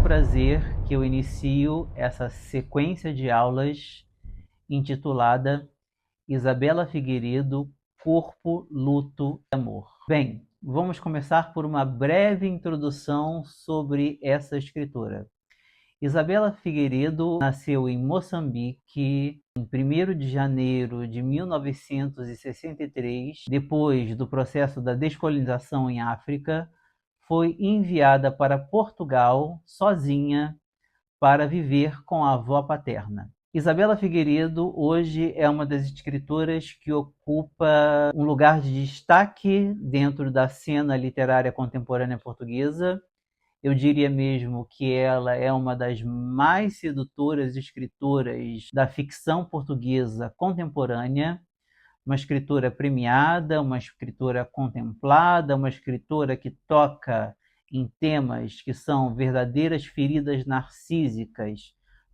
prazer que eu inicio essa sequência de aulas intitulada Isabela Figueiredo, Corpo, Luto e Amor. Bem, vamos começar por uma breve introdução sobre essa escritora. Isabela Figueiredo nasceu em Moçambique em 1º de janeiro de 1963, depois do processo da descolonização em África, foi enviada para Portugal sozinha para viver com a avó paterna. Isabela Figueiredo hoje é uma das escritoras que ocupa um lugar de destaque dentro da cena literária contemporânea portuguesa. Eu diria mesmo que ela é uma das mais sedutoras escritoras da ficção portuguesa contemporânea, uma escritora premiada, uma escritora contemplada, uma escritora que toca em temas que são verdadeiras feridas narcísicas,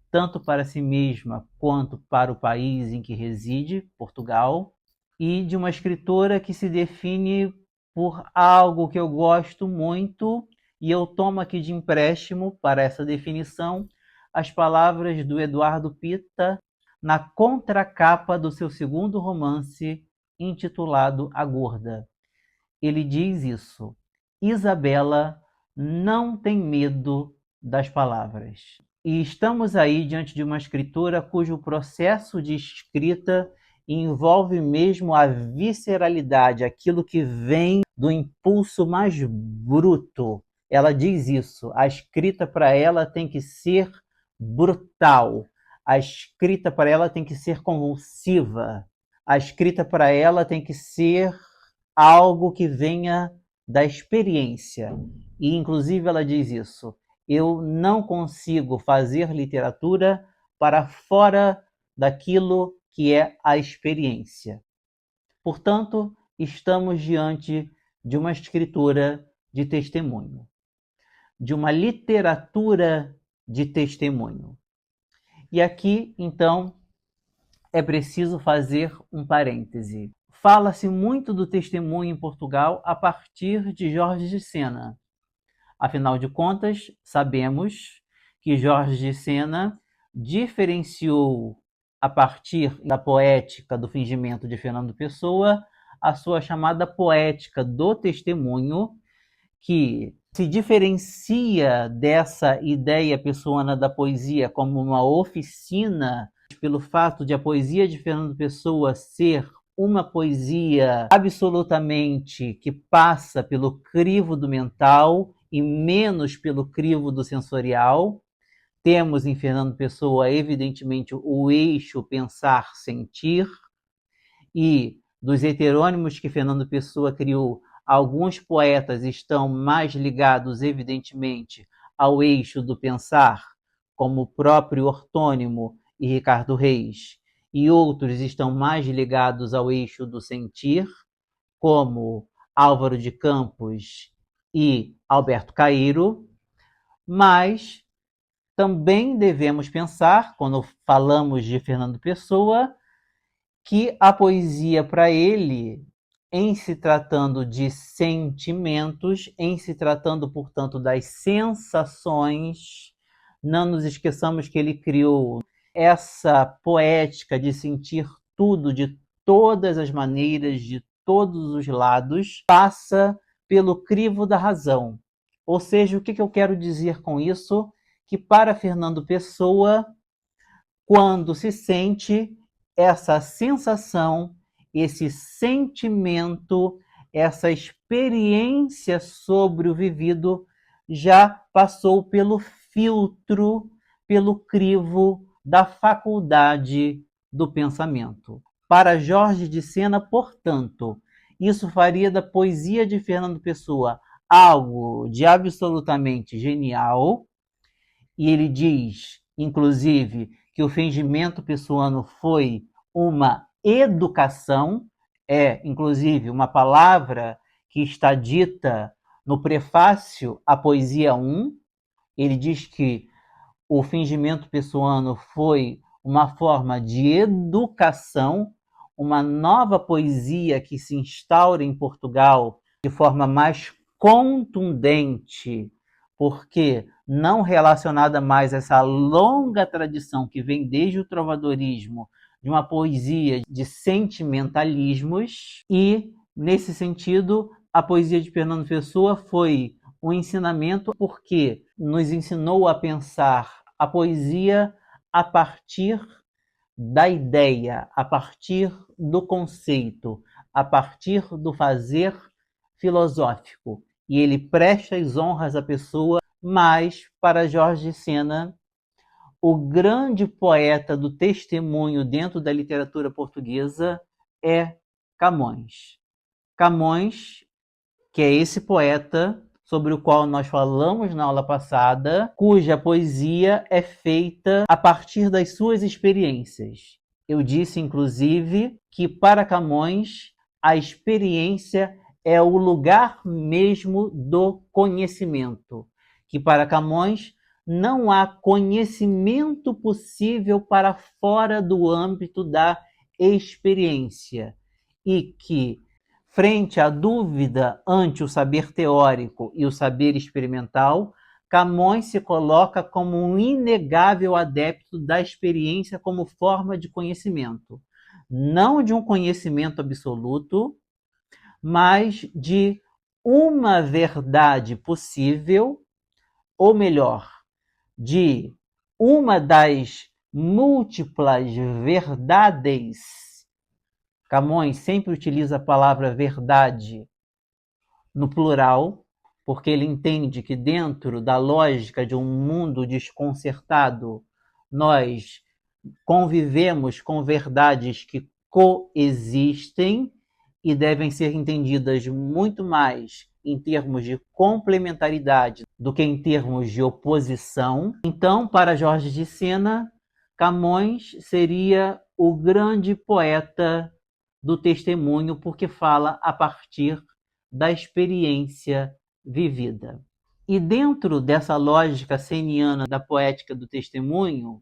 tanto para si mesma quanto para o país em que reside, Portugal, e de uma escritora que se define por algo que eu gosto muito, e eu tomo aqui de empréstimo para essa definição as palavras do Eduardo Pita na contracapa do seu segundo romance, intitulado A Gorda. Ele diz isso: Isabela não tem medo das palavras. E estamos aí diante de uma escritora cujo processo de escrita envolve mesmo a visceralidade, aquilo que vem do impulso mais bruto. Ela diz isso: a escrita para ela tem que ser brutal, a escrita para ela tem que ser convulsiva, a escrita para ela tem que ser algo que venha da experiência. E, inclusive, ela diz isso: eu não consigo fazer literatura para fora daquilo que é a experiência. Portanto, estamos diante de uma escritora de testemunho, de uma literatura de testemunho. E aqui, então, é preciso fazer um parêntese. Fala-se muito do testemunho em Portugal a partir de Jorge de Sena. Afinal de contas, sabemos que Jorge de Sena diferenciou, a partir da poética do fingimento de Fernando Pessoa, a sua chamada poética do testemunho, que se diferencia dessa ideia pessoana da poesia como uma oficina, pelo fato de a poesia de Fernando Pessoa ser uma poesia absolutamente que passa pelo crivo do mental e menos pelo crivo do sensorial. Temos em Fernando Pessoa, evidentemente, o eixo pensar-sentir, e dos heterônimos que Fernando Pessoa criou, alguns poetas estão mais ligados, evidentemente, ao eixo do pensar, como o próprio Ortônimo e Ricardo Reis, e outros estão mais ligados ao eixo do sentir, como Álvaro de Campos e Alberto Caeiro, mas também devemos pensar, quando falamos de Fernando Pessoa, que a poesia para ele, em se tratando de sentimentos, em se tratando, portanto, das sensações, não nos esqueçamos que ele criou essa poética de sentir tudo de todas as maneiras, de todos os lados, passa pelo crivo da razão. Ou seja, o que eu quero dizer com isso? Que para Fernando Pessoa, quando se sente, essa sensação, esse sentimento, essa experiência sobre o vivido já passou pelo filtro, pelo crivo da faculdade do pensamento. Para Jorge de Sena, portanto, isso faria da poesia de Fernando Pessoa algo de absolutamente genial, e ele diz, inclusive, que o fingimento pessoano foi uma educação, inclusive, uma palavra que está dita no prefácio à Poesia 1. Ele diz que o fingimento pessoano foi uma forma de educação, uma nova poesia que se instaura em Portugal de forma mais contundente, porque não relacionada mais a essa longa tradição que vem desde o trovadorismo, de uma poesia de sentimentalismos, e, nesse sentido, a poesia de Fernando Pessoa foi um ensinamento porque nos ensinou a pensar a poesia a partir da ideia, a partir do conceito, a partir do fazer filosófico. E ele presta as honras à pessoa, mas, para Jorge de Sena, o grande poeta do testemunho dentro da literatura portuguesa é Camões. Camões, que é esse poeta sobre o qual nós falamos na aula passada, cuja poesia é feita a partir das suas experiências. Eu disse, inclusive, que para Camões a experiência é o lugar mesmo do conhecimento, que para Camões não há conhecimento possível para fora do âmbito da experiência, e que, frente à dúvida ante o saber teórico e o saber experimental, Camões se coloca como um inegável adepto da experiência como forma de conhecimento. Não de um conhecimento absoluto, mas de uma verdade possível, ou melhor, de uma das múltiplas verdades. Camões sempre utiliza a palavra verdade no plural, porque ele entende que dentro da lógica de um mundo desconcertado, nós convivemos com verdades que coexistem e devem ser entendidas muito mais em termos de complementaridade do que em termos de oposição. Então, para Jorge de Sena, Camões seria o grande poeta do testemunho, porque fala a partir da experiência vivida. E dentro dessa lógica seniana da poética do testemunho,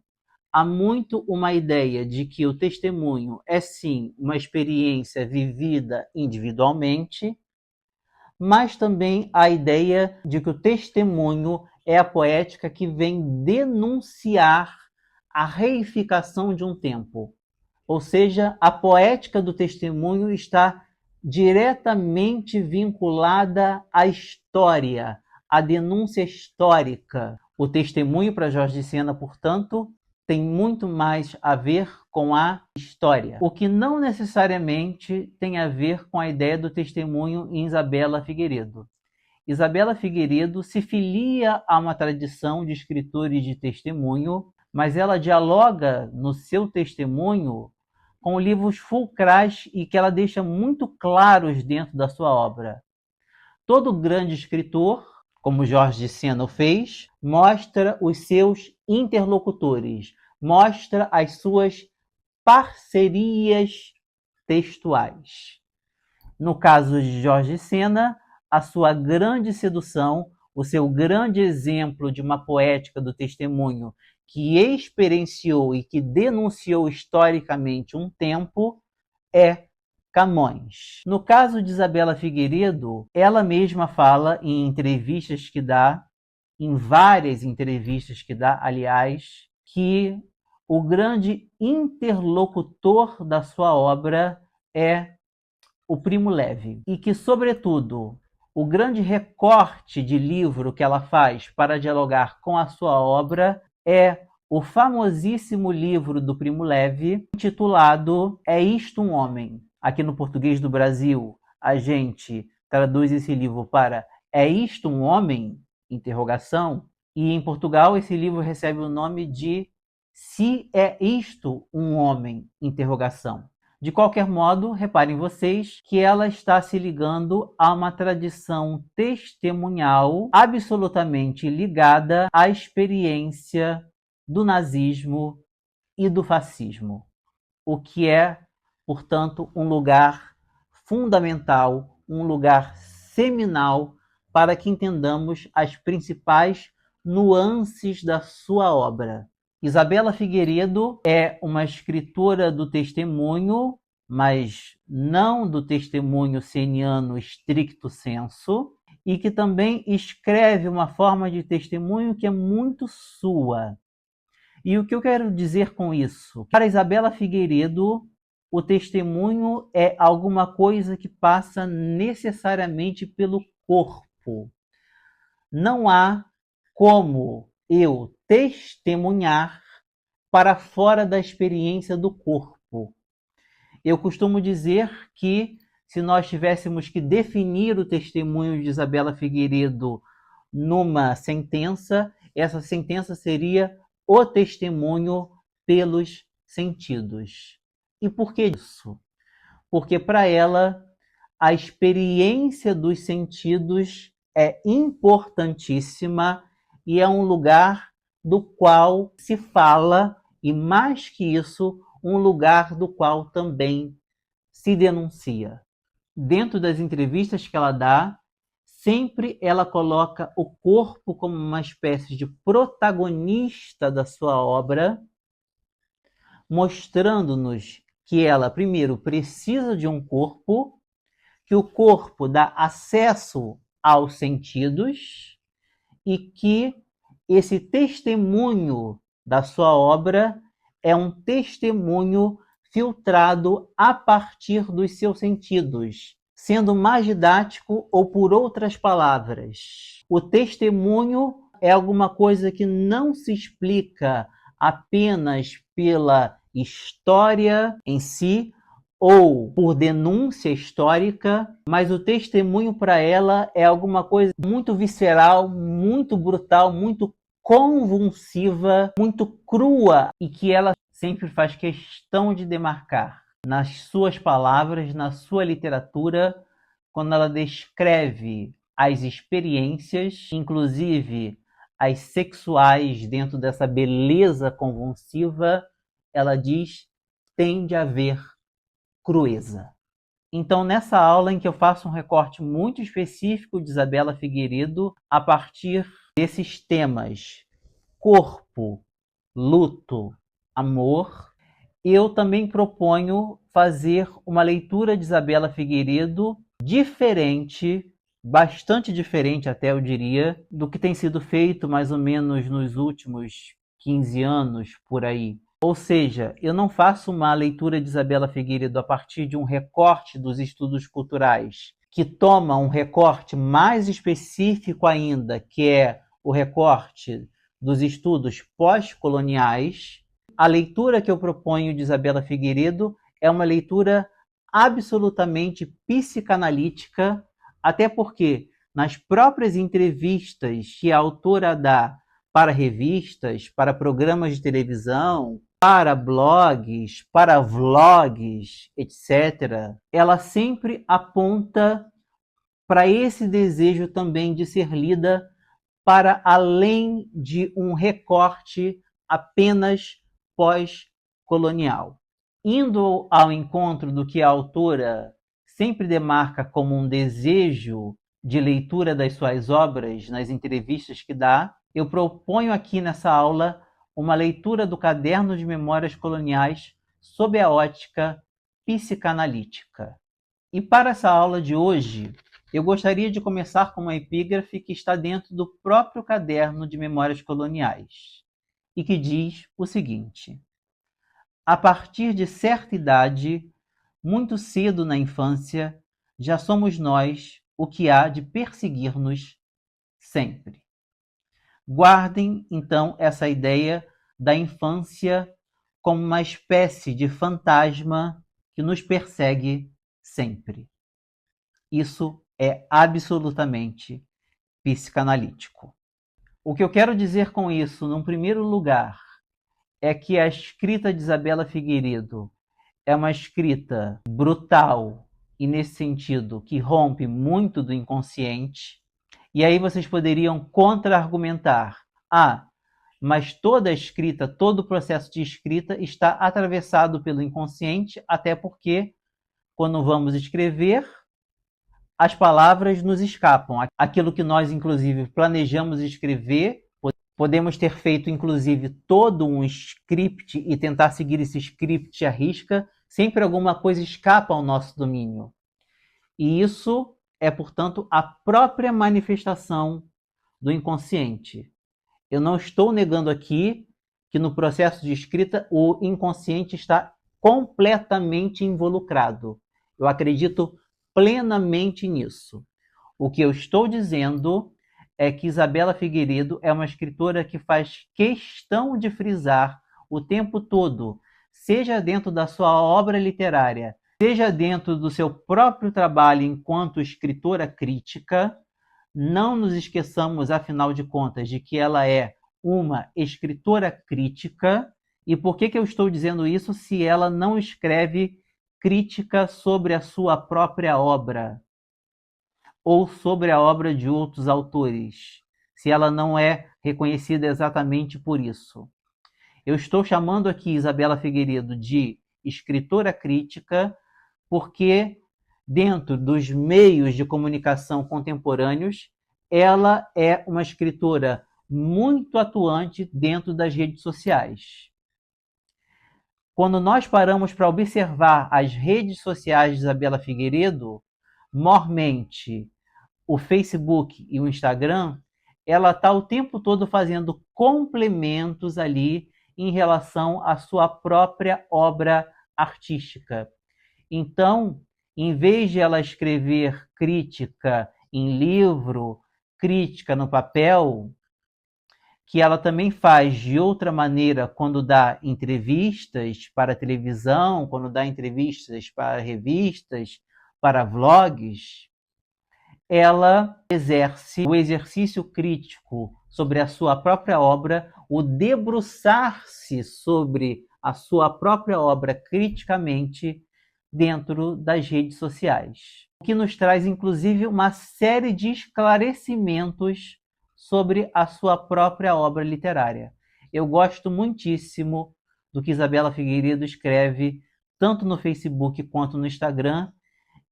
há muito uma ideia de que o testemunho é sim uma experiência vivida individualmente, mas também a ideia de que o testemunho é a poética que vem denunciar a reificação de um tempo. Ou seja, a poética do testemunho está diretamente vinculada à história, à denúncia histórica. O testemunho para Jorge de Sena, portanto, tem muito mais a ver com a história, o que não necessariamente tem a ver com a ideia do testemunho em Isabela Figueiredo. Isabela Figueiredo se filia a uma tradição de escritores de testemunho, mas ela dialoga no seu testemunho com livros fulcrais e que ela deixa muito claros dentro da sua obra. Todo grande escritor, como Jorge de Sena o fez, mostra os seus interlocutores, mostra as suas parcerias textuais. No caso de Jorge de Sena, a sua grande sedução, o seu grande exemplo de uma poética do testemunho que experienciou e que denunciou historicamente um tempo é Camões. No caso de Isabela Figueiredo, ela mesma fala em entrevistas que dá, em várias entrevistas que dá, aliás, que o grande interlocutor da sua obra é o Primo Levi, e que, sobretudo, o grande recorte de livro que ela faz para dialogar com a sua obra é o famosíssimo livro do Primo Levi, intitulado É Isto um Homem? Aqui no português do Brasil, a gente traduz esse livro para É Isto um Homem? Interrogação. E em Portugal esse livro recebe o nome de Se é Isto um Homem? Interrogação. De qualquer modo, reparem vocês que ela está se ligando a uma tradição testemunhal absolutamente ligada à experiência do nazismo e do fascismo, o que é, portanto, um lugar fundamental, um lugar seminal para que entendamos as principais nuances da sua obra. Isabela Figueiredo é uma escritora do testemunho, mas não do testemunho seniano stricto sensu, e que também escreve uma forma de testemunho que é muito sua. E o que eu quero dizer com isso? Para Isabela Figueiredo, o testemunho é alguma coisa que passa necessariamente pelo corpo. Não há como eu testemunhar para fora da experiência do corpo. Eu costumo dizer que, se nós tivéssemos que definir o testemunho de Isabela Figueiredo numa sentença, essa sentença seria o testemunho pelos sentidos. E por que isso? Porque para ela a experiência dos sentidos é importantíssima e é um lugar do qual se fala, e mais que isso, um lugar do qual também se denuncia. Dentro das entrevistas que ela dá, sempre ela coloca o corpo como uma espécie de protagonista da sua obra, mostrando-nos que ela, primeiro, precisa de um corpo, que o corpo dá acesso aos sentidos e que esse testemunho da sua obra é um testemunho filtrado a partir dos seus sentidos, sendo mais didático ou por outras palavras. O testemunho é alguma coisa que não se explica apenas pela história em si, ou por denúncia histórica, mas o testemunho para ela é alguma coisa muito visceral, muito brutal, muito convulsiva, muito crua e que ela sempre faz questão de demarcar nas suas palavras, na sua literatura, quando ela descreve as experiências, inclusive as sexuais, dentro dessa beleza convulsiva, ela diz: tem de haver crueza. Então, nessa aula em que eu faço um recorte muito específico de Isabela Figueiredo, a partir desses temas: corpo, luto, amor, eu também proponho fazer uma leitura de Isabela Figueiredo diferente, bastante diferente até eu diria, do que tem sido feito mais ou menos nos últimos 15 anos por aí. Ou seja, eu não faço uma leitura de Isabela Figueiredo a partir de um recorte dos estudos culturais, que toma um recorte mais específico ainda, que é o recorte dos estudos pós-coloniais. A leitura que eu proponho de Isabela Figueiredo é uma leitura absolutamente psicanalítica, até porque nas próprias entrevistas que a autora dá para revistas, para programas de televisão, para blogs, para vlogs, etc., ela sempre aponta para esse desejo também de ser lida para além de um recorte apenas pós-colonial. Indo ao encontro do que a autora sempre demarca como um desejo de leitura das suas obras nas entrevistas que dá, eu proponho aqui nessa aula uma leitura do Caderno de Memórias Coloniais sob a ótica psicanalítica. E para essa aula de hoje, eu gostaria de começar com uma epígrafe que está dentro do próprio Caderno de Memórias Coloniais e que diz o seguinte: a partir de certa idade, muito cedo na infância, já somos nós o que há de perseguir-nos sempre. Guardem, então, essa ideia da infância como uma espécie de fantasma que nos persegue sempre. Isso é absolutamente psicanalítico. O que eu quero dizer com isso, num primeiro lugar, é que a escrita de Isabela Figueiredo é uma escrita brutal e, nesse sentido, que rompe muito do inconsciente. E aí vocês poderiam contra-argumentar: ah, mas toda a escrita, todo o processo de escrita está atravessado pelo inconsciente, até porque, quando vamos escrever, as palavras nos escapam. Aquilo que nós, inclusive, planejamos escrever, podemos ter feito, inclusive, todo um script e tentar seguir esse script à risca, sempre alguma coisa escapa ao nosso domínio. E isso é, portanto, a própria manifestação do inconsciente. Eu não estou negando aqui que no processo de escrita o inconsciente está completamente involucrado. Eu acredito plenamente nisso. O que eu estou dizendo é que Isabela Figueiredo é uma escritora que faz questão de frisar o tempo todo, seja dentro da sua obra literária, seja dentro do seu próprio trabalho enquanto escritora crítica. Não nos esqueçamos, afinal de contas, de que ela é uma escritora crítica. E por que eu estou dizendo isso se ela não escreve crítica sobre a sua própria obra ou sobre a obra de outros autores, se ela não é reconhecida exatamente por isso? Eu estou chamando aqui Isabela Figueiredo de escritora crítica porque, dentro dos meios de comunicação contemporâneos, ela é uma escritora muito atuante dentro das redes sociais. Quando nós paramos para observar as redes sociais de Isabela Figueiredo, mormente o Facebook e o Instagram, ela está o tempo todo fazendo complementos ali em relação à sua própria obra artística. Então, em vez de ela escrever crítica em livro, crítica no papel, que ela também faz de outra maneira quando dá entrevistas para televisão, quando dá entrevistas para revistas, para vlogs, ela exerce o exercício crítico sobre a sua própria obra, o debruçar-se sobre a sua própria obra criticamente dentro das redes sociais. O que nos traz, inclusive, uma série de esclarecimentos sobre a sua própria obra literária. Eu gosto muitíssimo do que Isabela Figueiredo escreve, tanto no Facebook quanto no Instagram,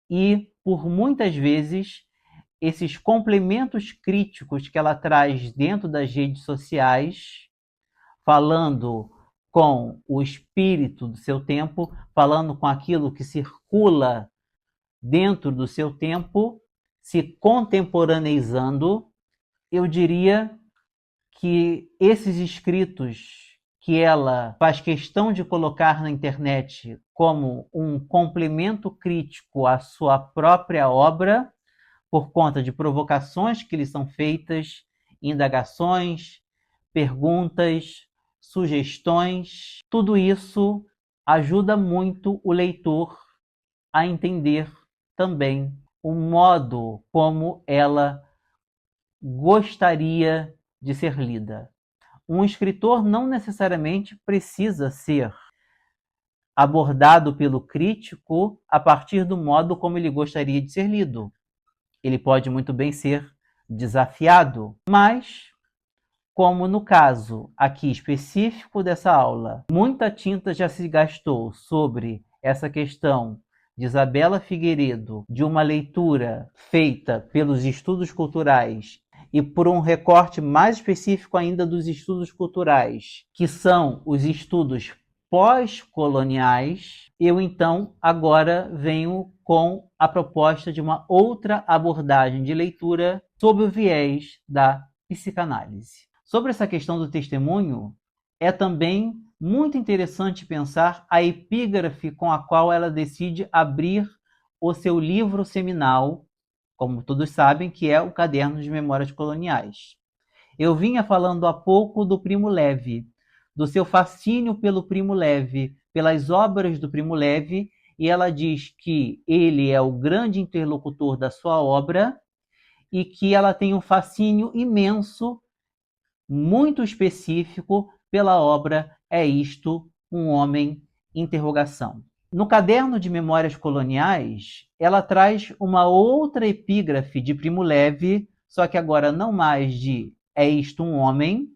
e, por muitas vezes, esses complementos críticos que ela traz dentro das redes sociais, falando com o espírito do seu tempo, falando com aquilo que circula dentro do seu tempo, se contemporaneizando, eu diria que esses escritos que ela faz questão de colocar na internet como um complemento crítico à sua própria obra, por conta de provocações que lhe são feitas, indagações, perguntas, sugestões, tudo isso ajuda muito o leitor a entender também o modo como ela gostaria de ser lida. Um escritor não necessariamente precisa ser abordado pelo crítico a partir do modo como ele gostaria de ser lido. Ele pode muito bem ser desafiado, mas, como no caso aqui específico dessa aula, muita tinta já se gastou sobre essa questão de Isabela Figueiredo, de uma leitura feita pelos estudos culturais e por um recorte mais específico ainda dos estudos culturais, que são os estudos pós-coloniais, eu então agora venho com a proposta de uma outra abordagem de leitura sob o viés da psicanálise. Sobre essa questão do testemunho, é também muito interessante pensar a epígrafe com a qual ela decide abrir o seu livro seminal, como todos sabem, que é o Caderno de Memórias Coloniais. Eu vinha falando há pouco do Primo Levi, do seu fascínio pelo Primo Levi, pelas obras do Primo Levi, e ela diz que ele é o grande interlocutor da sua obra e que ela tem um fascínio imenso, muito específico, pela obra É Isto, um Homem? Interrogação. No Caderno de Memórias Coloniais, ela traz uma outra epígrafe de Primo Levi, só que agora não mais de É Isto, um Homem?,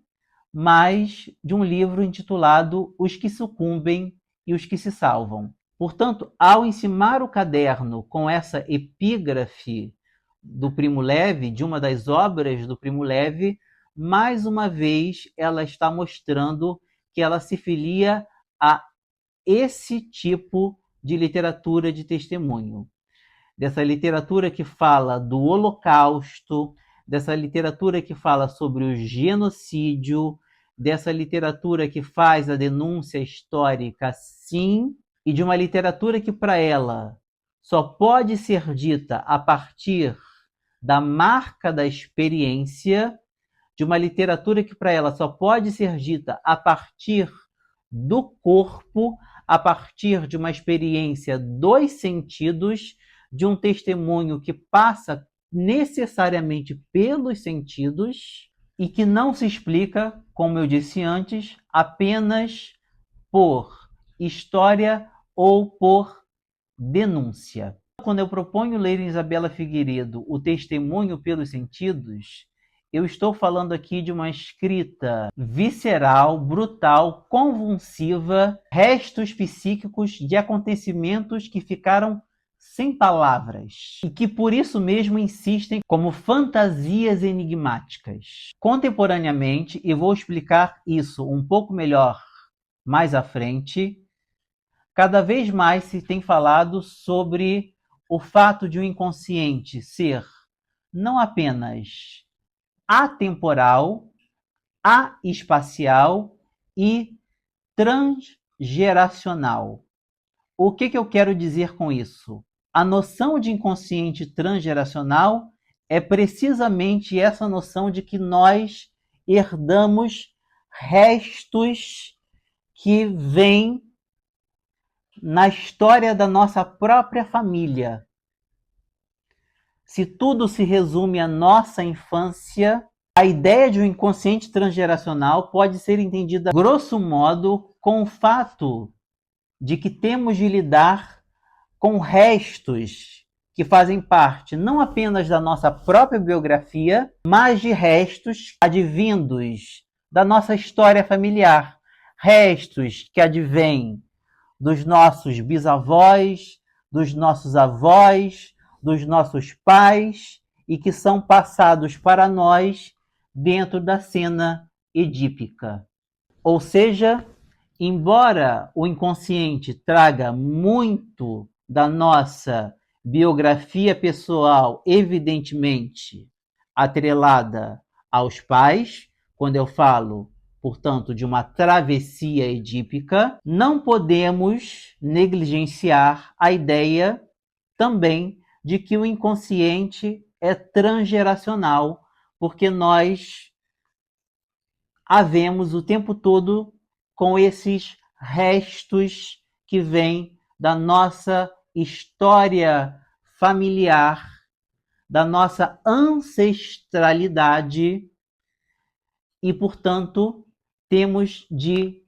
mas de um livro intitulado Os que Sucumbem e os que se Salvam. Portanto, ao encimar o caderno com essa epígrafe do Primo Levi, de uma das obras do Primo Levi, mais uma vez ela está mostrando que ela se filia a esse tipo de literatura de testemunho. dessa literatura que fala do Holocausto, dessa literatura que fala sobre o genocídio, dessa literatura que faz a denúncia histórica, sim, e de uma literatura que para ela só pode ser dita a partir da marca da experiência, de uma literatura que para ela só pode ser dita a partir do corpo, a partir de uma experiência dos sentidos, de um testemunho que passa necessariamente pelos sentidos e que não se explica, como eu disse antes, apenas por história ou por denúncia. Quando eu proponho ler em Isabela Figueiredo o testemunho pelos sentidos, eu estou falando aqui de uma escrita visceral, brutal, convulsiva, restos psíquicos de acontecimentos que ficaram sem palavras e que por isso mesmo insistem como fantasias enigmáticas. Contemporaneamente, e vou explicar isso um pouco melhor mais à frente, cada vez mais se tem falado sobre o fato de o inconsciente ser não apenas atemporal, espacial e transgeracional. O que eu quero dizer com isso? A noção de inconsciente transgeracional é precisamente essa noção de que nós herdamos restos que vêm na história da nossa própria família. Se tudo se resume à nossa infância, a ideia de um inconsciente transgeracional pode ser entendida, grosso modo, com o fato de que temos de lidar com restos que fazem parte não apenas da nossa própria biografia, mas de restos advindos da nossa história familiar, restos que advêm dos nossos bisavós, dos nossos avós, dos nossos pais e que são passados para nós dentro da cena edípica. Ou seja, embora o inconsciente traga muito da nossa biografia pessoal, evidentemente atrelada aos pais, quando eu falo, portanto, de uma travessia edípica, não podemos negligenciar a ideia também de que o inconsciente é transgeracional, porque nós havemos o tempo todo com esses restos que vêm da nossa história familiar, da nossa ancestralidade e, portanto, temos de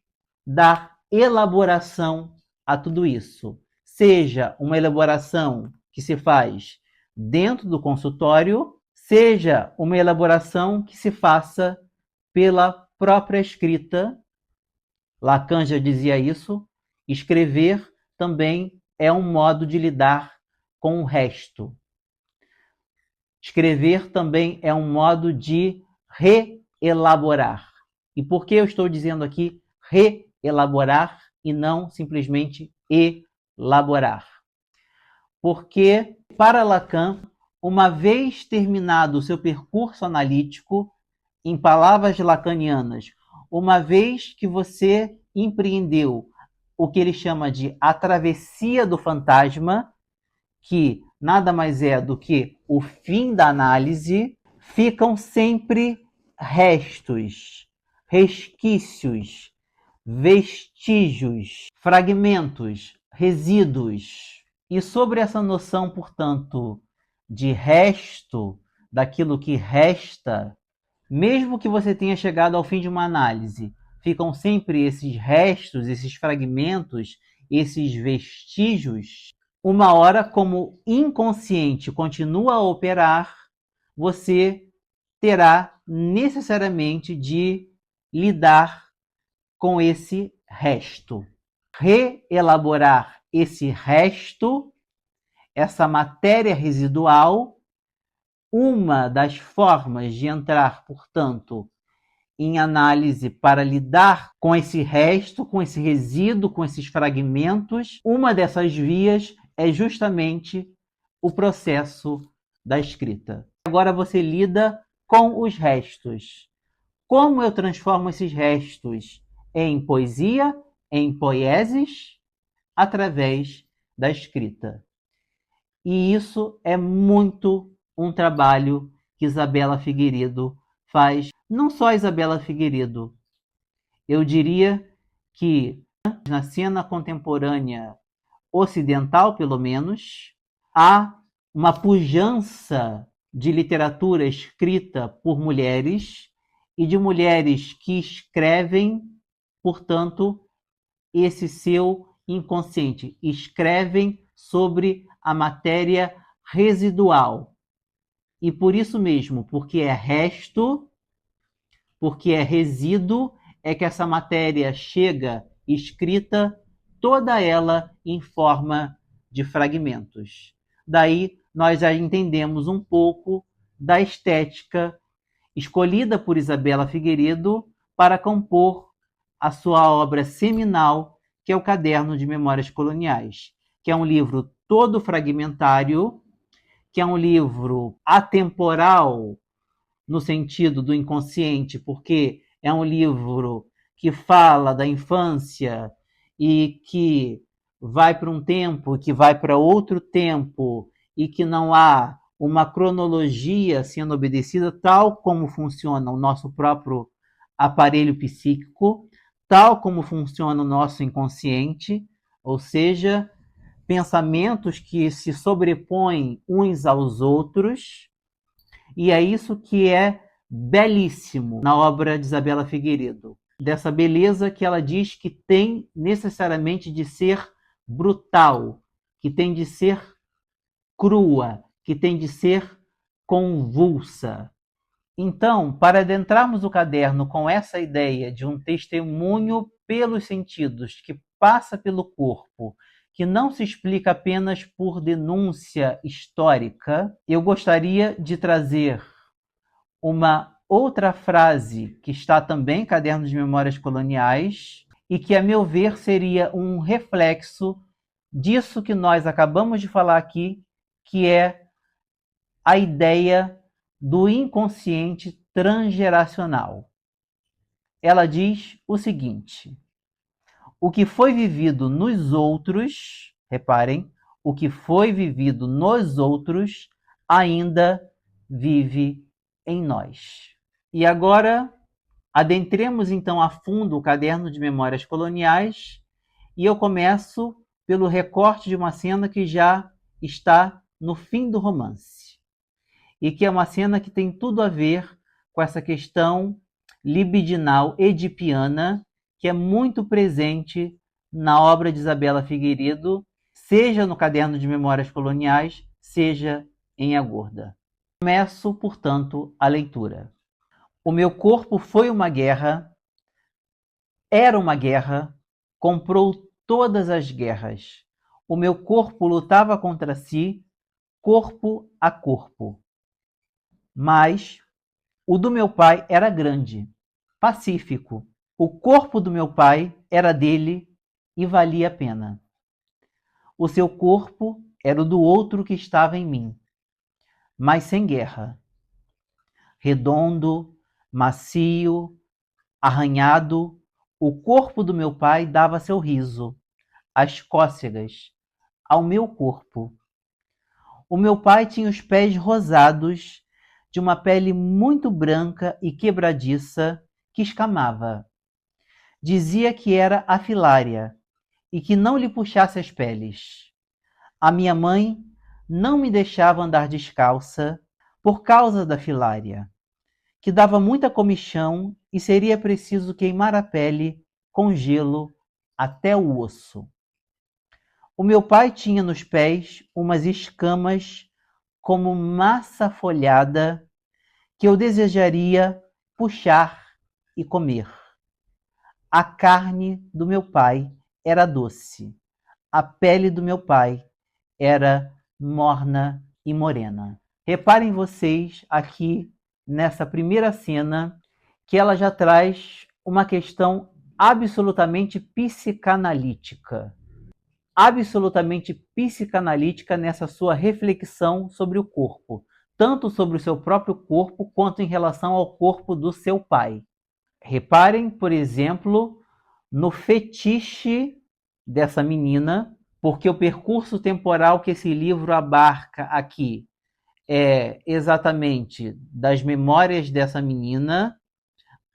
dar elaboração a tudo isso. Seja uma elaboração que se faz dentro do consultório, seja uma elaboração que se faça pela própria escrita. Lacan já dizia isso. Escrever também é um modo de lidar com o resto. Escrever também é um modo de reelaborar. E por que eu estou dizendo aqui reelaborar e não simplesmente elaborar? Porque, para Lacan, uma vez terminado o seu percurso analítico, em palavras lacanianas, uma vez que você empreendeu o que ele chama de a travessia do fantasma, que nada mais é do que o fim da análise, ficam sempre restos, resquícios, vestígios, fragmentos, resíduos. E sobre essa noção, portanto, de resto, daquilo que resta, mesmo que você tenha chegado ao fim de uma análise, ficam sempre esses restos, esses fragmentos, esses vestígios. Uma hora, como inconsciente continua a operar, você terá necessariamente de lidar com esse resto. Reelaborar esse resto, essa matéria residual, uma das formas de entrar, portanto, em análise para lidar com esse resto, com esse resíduo, com esses fragmentos, uma dessas vias é justamente o processo da escrita. Agora você lida com os restos. Como eu transformo esses restos em poesia, em poieses? Através da escrita. E isso é muito um trabalho que Isabela Figueiredo faz. Não só Isabela Figueiredo, eu diria que na cena contemporânea ocidental, pelo menos, há uma pujança de literatura escrita por mulheres e de mulheres que escrevem, portanto, esse seu inconsciente, escrevem sobre a matéria residual. E por isso mesmo, porque é resto, porque é resíduo, é que essa matéria chega escrita, toda ela em forma de fragmentos. Daí nós já entendemos um pouco da estética escolhida por Isabela Figueiredo para compor a sua obra seminal, que é o Caderno de Memórias Coloniais, que é um livro todo fragmentário, que é um livro atemporal no sentido do inconsciente, porque é um livro que fala da infância e que vai para um tempo, que vai para outro tempo, e que não há uma cronologia sendo obedecida, tal como funciona o nosso próprio aparelho psíquico, tal como funciona o nosso inconsciente, ou seja, pensamentos que se sobrepõem uns aos outros, e é isso que é belíssimo na obra de Isabela Figueiredo. Dessa beleza que ela diz que tem necessariamente de ser brutal, que tem de ser crua, que tem de ser convulsa. Então, para adentrarmos o caderno com essa ideia de um testemunho pelos sentidos, que passa pelo corpo, que não se explica apenas por denúncia histórica, eu gostaria de trazer uma outra frase que está também em Caderno de Memórias Coloniais e que, a meu ver, seria um reflexo disso que nós acabamos de falar aqui, que é a ideia do inconsciente transgeracional. Ela diz o seguinte: o que foi vivido nos outros, reparem, o que foi vivido nos outros ainda vive em nós. E agora, adentremos então a fundo o Caderno de Memórias Coloniais e eu começo pelo recorte de uma cena que já está no fim do romance e que é uma cena que tem tudo a ver com essa questão libidinal edipiana que é muito presente na obra de Isabela Figueiredo, seja no Caderno de Memórias Coloniais, seja em A Gorda. Começo, portanto, a leitura. O meu corpo foi uma guerra, era uma guerra, comprou todas as guerras. O meu corpo lutava contra si, corpo a corpo. Mas o do meu pai era grande, pacífico. O corpo do meu pai era dele e valia a pena. O seu corpo era o do outro que estava em mim, mas sem guerra. Redondo, macio, arranhado, o corpo do meu pai dava seu riso, as cócegas, ao meu corpo. O meu pai tinha os pés rosados, de uma pele muito branca e quebradiça, que escamava. Dizia que era a filária e que não lhe puxasse as peles. A minha mãe não me deixava andar descalça por causa da filária, que dava muita comichão e seria preciso queimar a pele com gelo até o osso. O meu pai tinha nos pés umas escamas como massa folhada que eu desejaria puxar e comer. A carne do meu pai era doce. A pele do meu pai era morna e morena. Reparem vocês aqui nessa primeira cena que ela já traz uma questão absolutamente psicanalítica. absolutamente psicanalítica nessa sua reflexão sobre o corpo, tanto sobre o seu próprio corpo quanto em relação ao corpo do seu pai. Reparem, por exemplo, no fetiche dessa menina, porque o percurso temporal que esse livro abarca aqui é exatamente das memórias dessa menina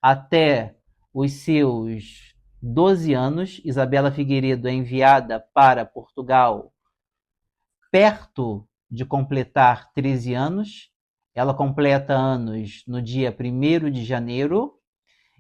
até os seus 12 anos. Isabela Figueiredo é enviada para Portugal perto de completar 13 anos. Ela completa anos no dia 1º de janeiro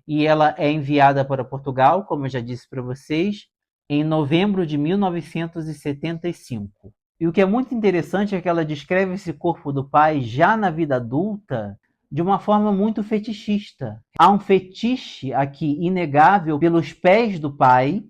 e ela é enviada para Portugal, como eu já disse para vocês, em novembro de 1975. E o que é muito interessante é que ela descreve esse corpo do pai já na vida adulta de uma forma muito fetichista. Há um fetiche aqui inegável pelos pés do pai,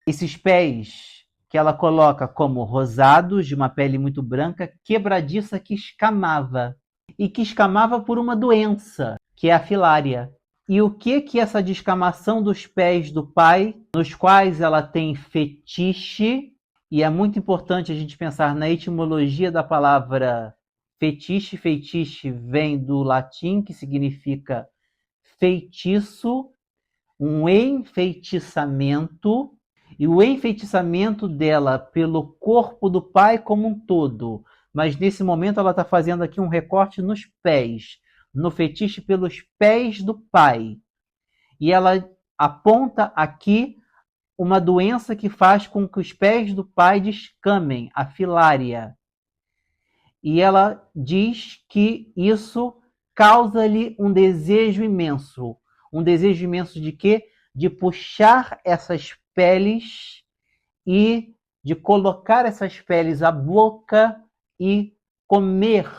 esses pés que ela coloca como rosados, de uma pele muito branca, quebradiça, que escamava. E que escamava por uma doença, que é a filária. E o que essa descamação dos pés do pai, nos quais ela tem fetiche, e é muito importante a gente pensar na etimologia da palavra fetiche. Feitiço vem do latim, que significa feitiço, um enfeitiçamento, e o enfeitiçamento dela pelo corpo do pai como um todo. Mas nesse momento ela está fazendo aqui um recorte nos pés, no fetiche pelos pés do pai. E ela aponta aqui uma doença que faz com que os pés do pai descamem, a filária. E ela diz que isso causa-lhe um desejo imenso. Um desejo imenso de quê? De puxar essas peles e de colocar essas peles à boca e comer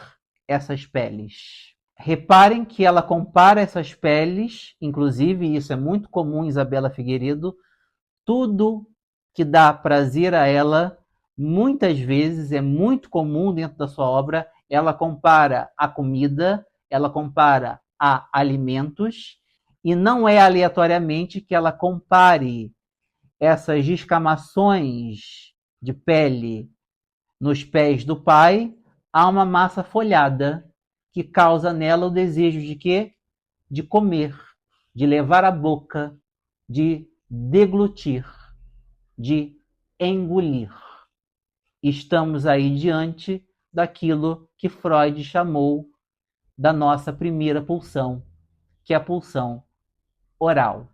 essas peles. Reparem que ela compara essas peles, inclusive isso é muito comum em Isabela Figueiredo, tudo que dá prazer a ela, muitas vezes é muito comum dentro da sua obra, ela compara a comida, ela compara a alimentos, e não é aleatoriamente que ela compare essas descamações de pele nos pés do pai a uma massa folhada que causa nela o desejo de quê? De comer, de levar à boca, de deglutir, de engolir. Estamos aí diante daquilo que Freud chamou da nossa primeira pulsão, que é a pulsão oral.